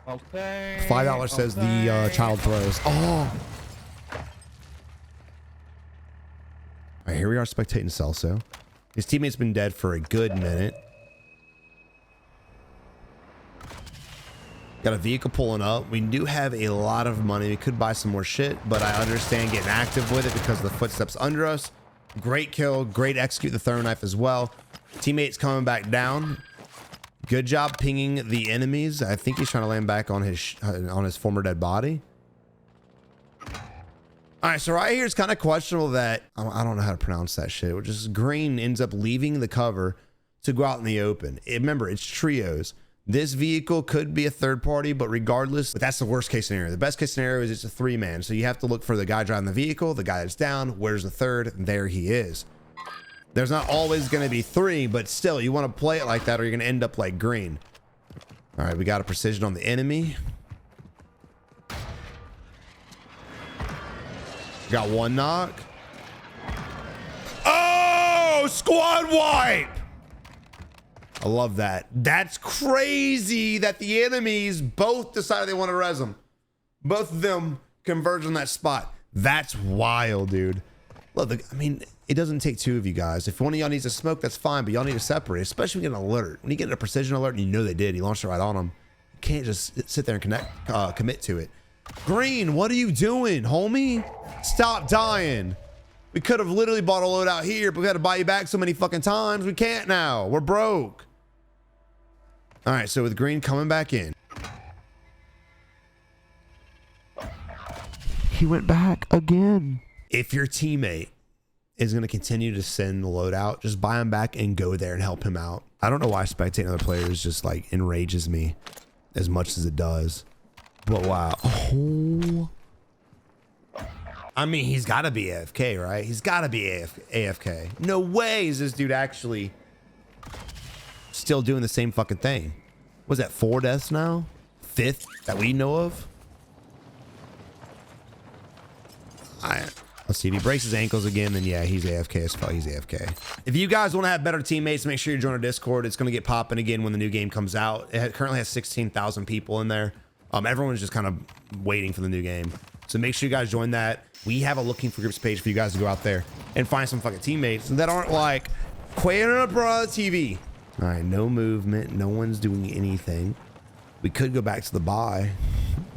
Okay. $5 says the child throws. Oh. All right, here we are spectating Celso. His teammate's been dead for a good minute. Got a vehicle pulling up. We do have a lot of money. We could buy some more shit, but I understand getting active with it because of the footsteps under us. Great kill. Great execute the throw knife as well. Teammate's coming back down. Good job pinging the enemies. I think he's trying to land back on his former dead body. All right, so right here it's kind of questionable that I don't know how to pronounce that shit. Which is Green ends up leaving the cover to go out in the open. Remember, it's trios. This vehicle could be a third party, but regardless, that's the worst case scenario. The best case scenario is it's a 3-man. So you have to look for the guy driving the vehicle, the guy that's down. Where's the third? There he is. There's not always going to be 3, but still, you want to play it like that or you're going to end up like Green. All right, we got a precision on the enemy. Got one knock. Oh, squad wipe. I love that. That's crazy that the enemies both decided they want to res them. Both of them converged on that spot. That's wild, dude. Look, I mean, it doesn't take 2 of you guys. If one of y'all needs to smoke, that's fine, but y'all need to separate, especially when you get an alert. When you get a precision alert and you know they did, you launched it right on them. You can't just sit there and commit to it. Green, what are you doing, homie? Stop dying. We could have literally bought a load out here, but we had to buy you back so many fucking times. We can't now. We're broke. All right, so with Green coming back in. He went back again. If your teammate is going to continue to send the load out, just buy him back and go there and help him out. I don't know why spectating other players just like enrages me as much as it does. But wow. Oh. I mean, he's got to be AFK, right? He's got to be AFK. No way is this dude actually still doing the same fucking thing. Was that 4 deaths now? 5th that we know of? Let's see. If he breaks his ankles again, then yeah, he's AFK as fuck. He's AFK. If you guys want to have better teammates, make sure you join our Discord. It's going to get popping again when the new game comes out. It currently has 16,000 people in there. Everyone's just kind of waiting for the new game. So make sure you guys join that. We have a looking for groups page for you guys to go out there and find some fucking teammates that aren't like Quail Bra TV. All right, no movement. No one's doing anything. We could go back to the buy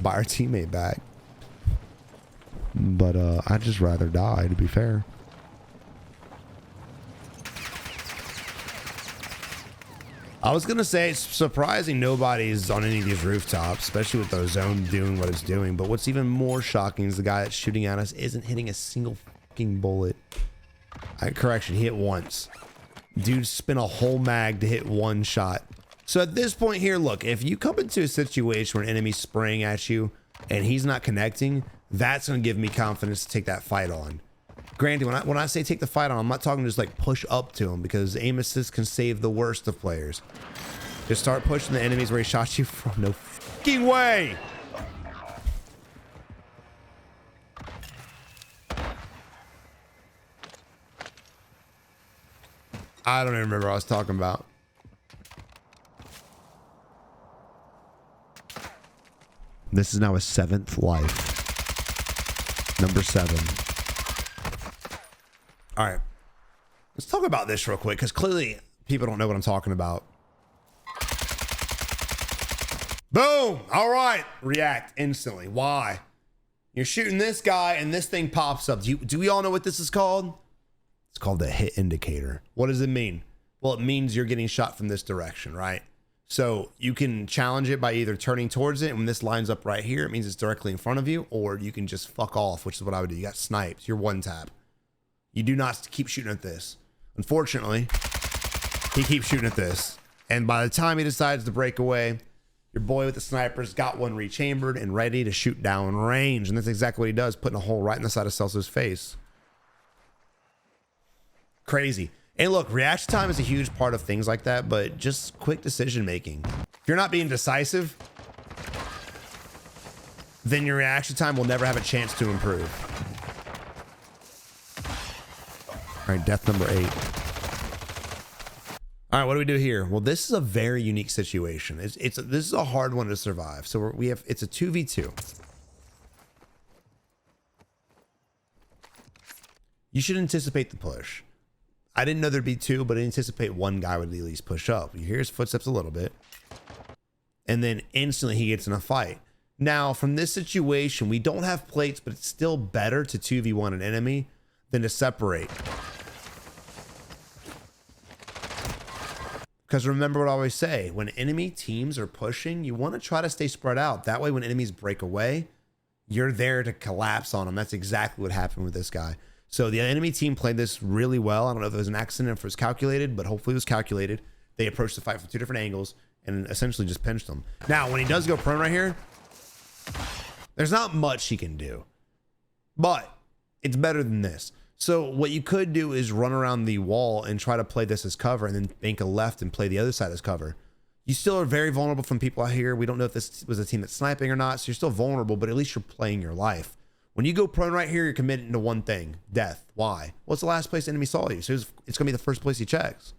our teammate back. But I'd just rather die, to be fair. I was gonna say it's surprising nobody's on any of these rooftops, especially with the zone doing what it's doing. But what's even more shocking is the guy that's shooting at us isn't hitting a single fucking bullet. Correction, he hit once. Dude spent a whole mag to hit 1 shot. So at this point here, look, if you come into a situation where an enemy's spraying at you and he's not connecting, that's gonna give me confidence to take that fight on. Granted, when I say take the fight on, I'm not talking just like push up to him, because aim assist can save the worst of players. Just start pushing the enemies where he shot you from. No fucking way. I don't even remember what I was talking about. This is now his 7th life. Number 7. All right, let's talk about this real quick, because clearly people don't know what I'm talking about. Boom. All right, react instantly. Why? You're shooting this guy and this thing pops up. Do we all know what this is called? It's called the hit indicator. What does it mean? Well, it means you're getting shot from this direction, right? So you can challenge it by either turning towards it, and when this lines up right here, it means it's directly in front of you, or you can just fuck off, which is what I would do. You got sniped. You're 1 tap. You do not keep shooting at this. Unfortunately, he keeps shooting at this. And by the time he decides to break away, your boy with the sniper's got one rechambered and ready to shoot down range. And that's exactly what he does, putting a hole right in the side of Celso's face. Crazy. And look, reaction time is a huge part of things like that, but just quick decision making. If you're not being decisive, then your reaction time will never have a chance to improve. All right, death number 8. All right, what do we do here? Well, this is a very unique situation. This is a hard one to survive. So it's a 2v2. You should anticipate the push. I didn't know there'd be two, but I anticipate one guy would at least push up. You hear his footsteps a little bit, and then instantly he gets in a fight. Now, from this situation, we don't have plates, but it's still better to 2v1 an enemy than to separate. Because remember what I always say, when enemy teams are pushing, you want to try to stay spread out. That way, when enemies break away, you're there to collapse on them. That's exactly what happened with this guy. So the enemy team played this really well. I don't know if it was an accident or if it was calculated, but hopefully it was calculated. They approached the fight from two different angles and essentially just pinched him. Now, when he does go prone right here, there's not much he can do, but it's better than this. So what you could do is run around the wall and try to play this as cover and then bank a left and play the other side as cover. You still are very vulnerable from people out here. We don't know if this was a team that's sniping or not, so you're still vulnerable, but at least you're playing your life. When you go prone right here, you're committing to one thing, death. Why? What's the last place the enemy saw you? So it's going to be the first place he checks.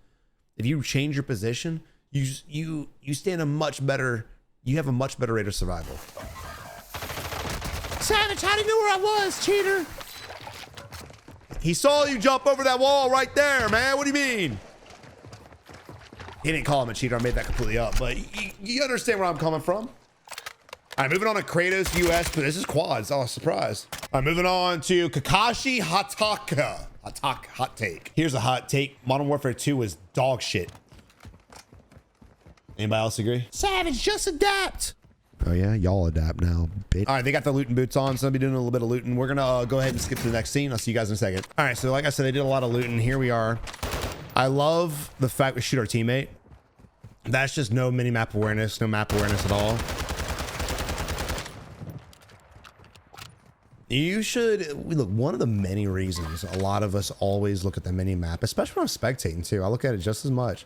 If you change your position, you stand a much better, you have a much better rate of survival. Savage, how do you know where I was, cheater? He saw you jump over that wall right there, man. What do you mean? He didn't call him a cheater. I made that completely up, but you understand where I'm coming from. All right, moving on to Kratos US, but this is quads. Oh, surprise. All right, moving on to Kakashi Hataka. Hot take. Here's a hot take. Modern Warfare 2 was dog shit. Anybody else agree? Savage, just adapt. Oh yeah, y'all adapt now, bitch. All right, they got the looting boots on, so I'll be doing a little bit of looting. We're gonna go ahead and skip to the next scene. I'll see you guys in a second. All right, so like I said, they did a lot of looting. Here we are. I love the fact we shoot our teammate. That's just no mini-map awareness, no map awareness at all. You should look, one of the many reasons a lot of us always look at the mini-map, especially when I'm spectating too, I look at it just as much,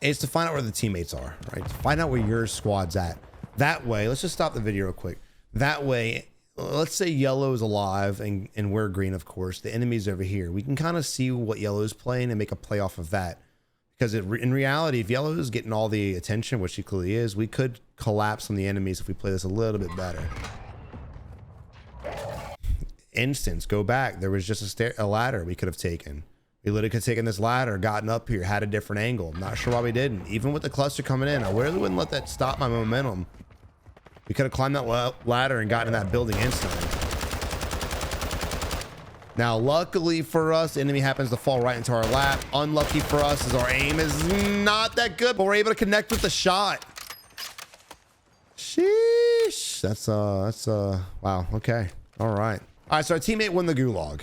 is to find out where the teammates are, right? To find out where your squad's at. That way, let's just stop the video real quick. That way, let's say yellow is alive and we're green, of course. The enemy's over here. We can kind of see what yellow is playing and make a play off of that. Because in reality, if yellow is getting all the attention, which he clearly is, we could collapse on the enemies if we play this a little bit better. Instance, go back. There was just a ladder we could have taken. We literally could have taken this ladder, gotten up here, had a different angle. I'm not sure why we didn't. Even with the cluster coming in, I really wouldn't let that stop my momentum. We could have climbed that ladder and gotten in that building instantly. Now, luckily for us, enemy happens to fall right into our lap. Unlucky for us is our aim is not that good, but we're able to connect with the shot. Sheesh. That's wow. Okay. All right. All right. So our teammate won the gulag.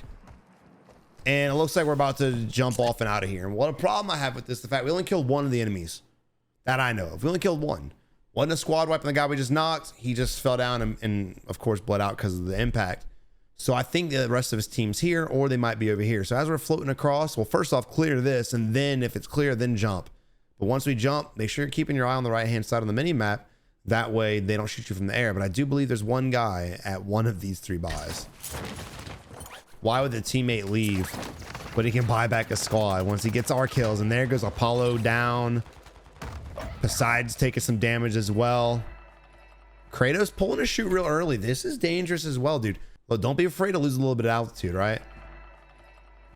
And it looks like we're about to jump off and out of here. And what a problem I have with this, the fact we only killed one of the enemies that I know of. We only killed one. Wasn't a squad wipe on the guy we just knocked. He just fell down and of course bled out because of the impact. So I think the rest of his team's here, or they might be over here. So as we're floating across, well, first off, clear this, and then if it's clear, then jump. But once we jump, make sure you're keeping your eye on the right-hand side on the mini-map. That way they don't shoot you from the air. But I do believe there's one guy at one of these three buys. Why would the teammate leave? But he can buy back a squad once he gets our kills. And there goes Apollo down. Besides taking some damage as well. Kratos pulling a shoot real early. This is dangerous as well, dude. Look, don't be afraid to lose a little bit of altitude, right?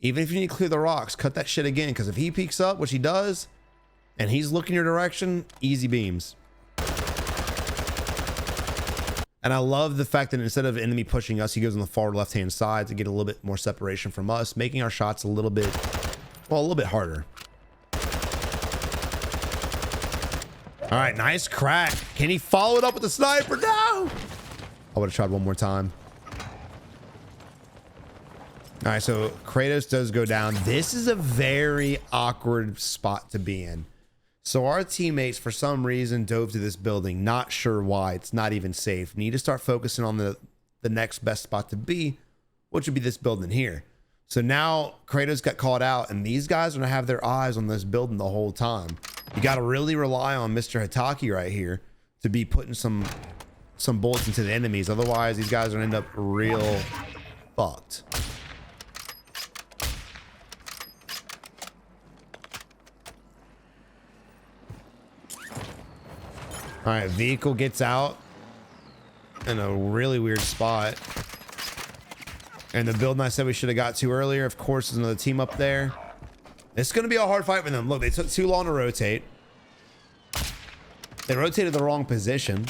Even if you need to clear the rocks, cut that shit again. Because if he peeks up, which he does, and he's looking your direction, easy beams. And I love the fact that instead of enemy pushing us, he goes on the far left-hand side to get a little bit more separation from us, making our shots a little bit, well, a little bit harder. All right, nice crack. Can he follow it up with the sniper? No! I would have tried one more time. All right, so Kratos does go down. This is a very awkward spot to be in. So our teammates, for some reason, dove to this building. Not sure why. It's not even safe. Need to start focusing on the next best spot to be, which would be this building here. So now Kratos got caught out, and these guys are going to have their eyes on this building the whole time. You got to really rely on Mr. Hitaki right here to be putting some bullets into the enemies. Otherwise, these guys are going to end up real fucked. All right, vehicle gets out in a really weird spot. And the building I said we should have got to earlier, of course, there's another team up there. It's going to be a hard fight for them. Look, they took too long to rotate. They rotated the wrong position.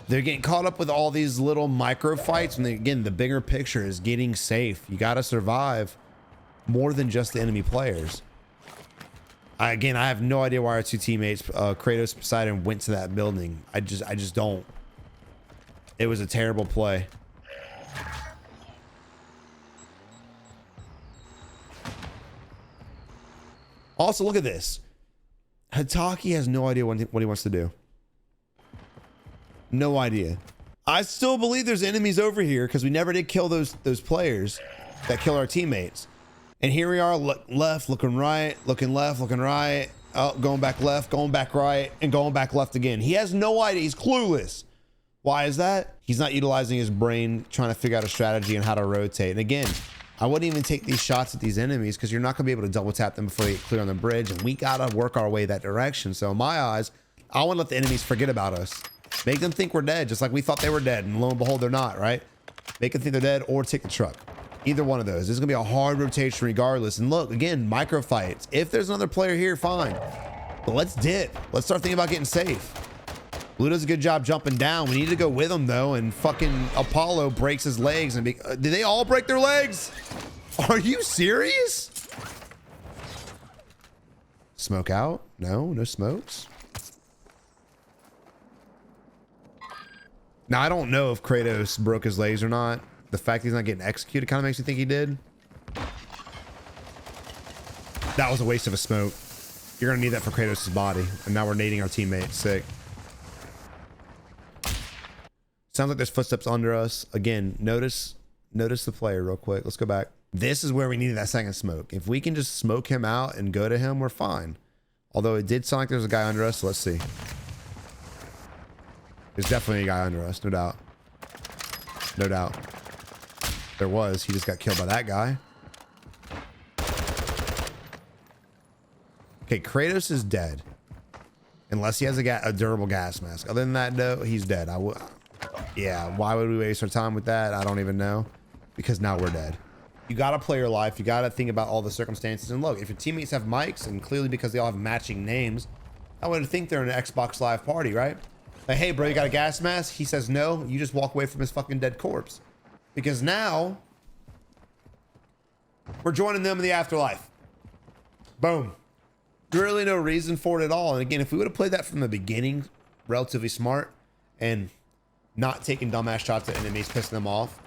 They're getting caught up with all these little micro fights. And again, the bigger picture is getting safe. You got to survive more than just the enemy players. Again, I have no idea why our two teammates, Kratos and Poseidon, went to that building. I just don't. It was a terrible play. Also, look at this. Hitaki has no idea what he wants to do. No idea. I still believe there's enemies over here because we never did kill those players that kill our teammates. And here we are, left, looking right, looking left, looking right. Oh, going back left, going back right, and going back left again. He has no idea. He's clueless. Why is that? He's not utilizing his brain, trying to figure out a strategy and how to rotate. And again, I wouldn't even take these shots at these enemies because you're not going to be able to double tap them before they get clear on the bridge. And we got to work our way that direction. So in my eyes, I want to let the enemies forget about us. Make them think we're dead, just like we thought they were dead. And lo and behold, they're not, right? Make them think they're dead or take the truck. Either one of those. This is going to be a hard rotation regardless. And look, again, micro fights. If there's another player here, fine. But let's dip. Let's start thinking about getting safe. Blue does a good job jumping down. We need to go with him, though. And fucking Apollo breaks his legs. And did they all break their legs? Are you serious? Smoke out? No, no smokes. Now, I don't know if Kratos broke his legs or not. The fact he's not getting executed kind of makes me think he did. That was a waste of a smoke. You're going to need that for Kratos' body. And now we're nading our teammate. Sick. Sounds like there's footsteps under us. Again, notice the player real quick. Let's go back. This is where we needed that second smoke. If we can just smoke him out and go to him, we're fine. Although it did sound like there's a guy under us. So let's see. There's definitely a guy under us. No doubt. No doubt. There was. He just got killed by that guy. Okay, Kratos is dead. Unless he has a durable gas mask. Other than that, no, he's dead. Yeah, why would we waste our time with that? I don't even know. Because now we're dead. You got to play your life. You got to think about all the circumstances. And look, if your teammates have mics, and clearly because they all have matching names, I would think they're in an Xbox Live party, right? Like, hey, bro, you got a gas mask? He says no. You just walk away from his fucking dead corpse. Because now we're joining them in the afterlife. Boom. Really no reason for it at all. And again, if we would have played that from the beginning, relatively smart, and not taking dumbass shots at enemies, pissing them off,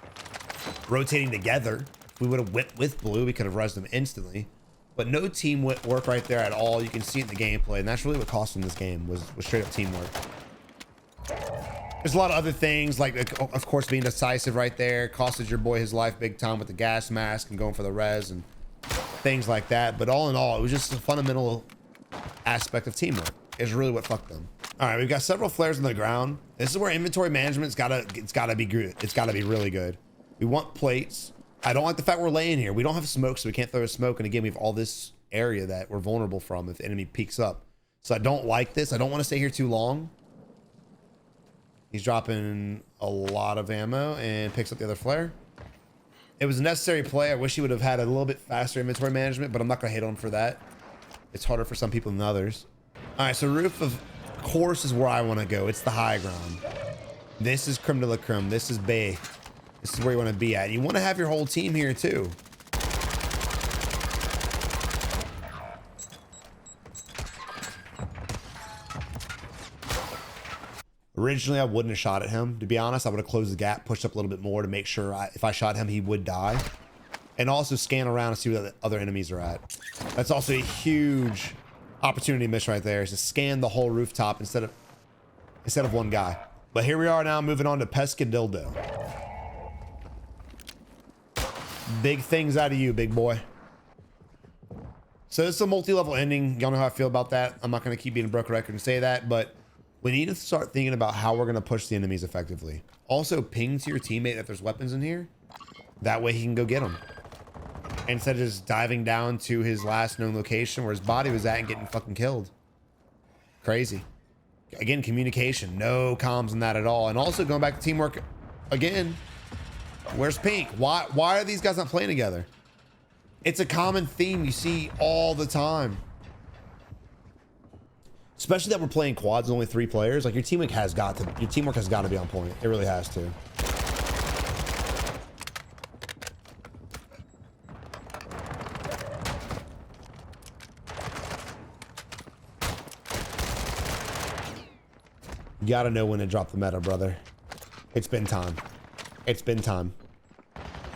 rotating together, if we would have went with blue, we could have rezzed them instantly. But no team work right there at all. You can see it in the gameplay, and that's really what cost them this game was straight up teamwork. There's a lot of other things, like, of course, being decisive right there. Costed your boy his life big time with the gas mask and going for the res and things like that. But all in all, it was just a fundamental aspect of teamwork. Is really what fucked them. All right, we've got several flares on the ground. This is where inventory management's gotta be good. It's gotta be really good. We want plates. I don't like the fact we're laying here. We don't have smoke, so we can't throw a smoke. And again, we have all this area that we're vulnerable from if the enemy peeks up. So I don't like this. I don't want to stay here too long. He's dropping a lot of ammo and picks up the other flare. It was a necessary play. I wish he would have had a little bit faster inventory management, but I'm not going to hate on him for that. It's harder for some people than others. All right, so roof of course is where I want to go. It's the high ground. This is creme de la creme. This is Bay. This is where you want to be at. You want to have your whole team here too. Originally, I wouldn't have shot at him. To be honest, I would have closed the gap, pushed up a little bit more to make sure if I shot him, he would die. And also scan around and see where the other enemies are at. That's also a huge opportunity miss right there, is to scan the whole rooftop instead of one guy. But here we are now, moving on to Pescadildo. Big things out of you, big boy. So this is a multi-level ending. Y'all know how I feel about that. I'm not going to keep being a broken record and say that, but we need to start thinking about how we're going to push the enemies effectively. Also, ping to your teammate that there's weapons in here. That way he can go get them. Instead of just diving down to his last known location where his body was at and getting fucking killed. Crazy. Again, communication, no comms in that at all. And also going back to teamwork again, where's Pink? Why are these guys not playing together? It's a common theme you see all the time. Especially that we're playing quads, only 3 players. Like your teamwork has got to be on point. It really has to. You gotta know when to drop the meta, brother. It's been time. It's been time.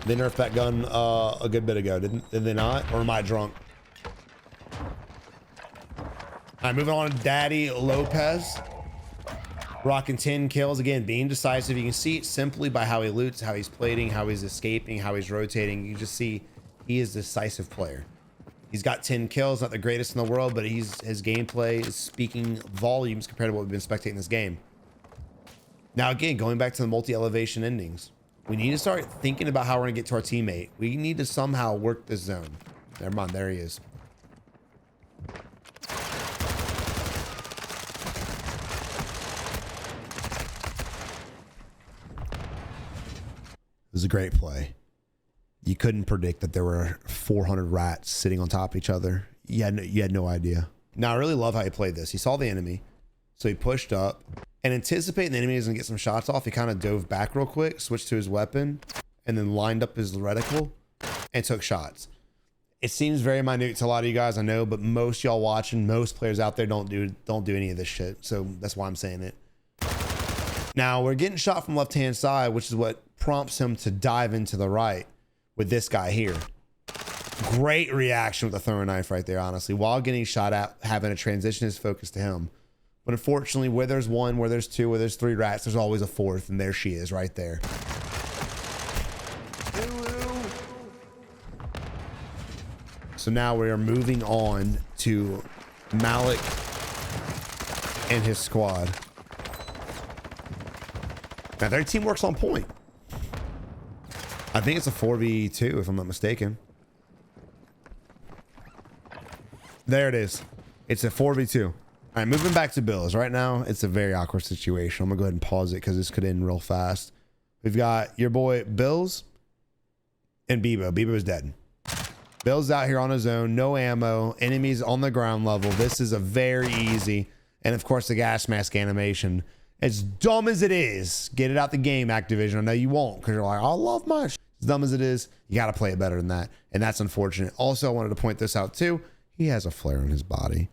They nerfed that gun a good bit ago, did they not? Or am I drunk? All right, moving on to Daddy Lopez. Rocking 10 kills. Again, being decisive. You can see it simply by how he loots, how he's plating, how he's escaping, how he's rotating. You just see he is a decisive player. He's got 10 kills, not the greatest in the world, but his gameplay is speaking volumes compared to what we've been spectating this game. Now, again, going back to the multi-elevation endings, we need to start thinking about how we're going to get to our teammate. We need to somehow work this zone. Never mind, there he is. This is a great play. You couldn't predict that there were 400 rats sitting on top of each other. You had no idea. Now, I really love how he played this. He saw the enemy, so he pushed up. And anticipating the enemy is going to get some shots off, he kind of dove back real quick, switched to his weapon, and then lined up his reticle and took shots. It seems very minute to a lot of you guys, I know, but most y'all watching, most players out there don't do any of this shit. So that's why I'm saying it. Now, we're getting shot from left-hand side, which is what prompts him to dive into the right with this guy here. Great reaction with the throwing knife right there, honestly. While getting shot at, having to transition his focus to him. But unfortunately, where there's 1, where there's 2, where there's 3 rats, there's always a 4th, and there she is right there. So now we are moving on to Malik and his squad. Now their teamwork's on point. I think it's a 4v2 if I'm not mistaken. There it is. It's a 4v2. All right, moving back to Bills. Right now, it's a very awkward situation. I'm going to go ahead and pause it because this could end real fast. We've got your boy Bills and Bebo. Bebo's dead. Bill's out here on his own. No ammo. Enemies on the ground level. This is a very easy. And, of course, the gas mask animation. As dumb as it is, get it out the game, Activision. I know you won't because you're like, I love my sh-. As dumb as it is, you got to play it better than that. And that's unfortunate. Also, I wanted to point this out, too. He has a flare on his body.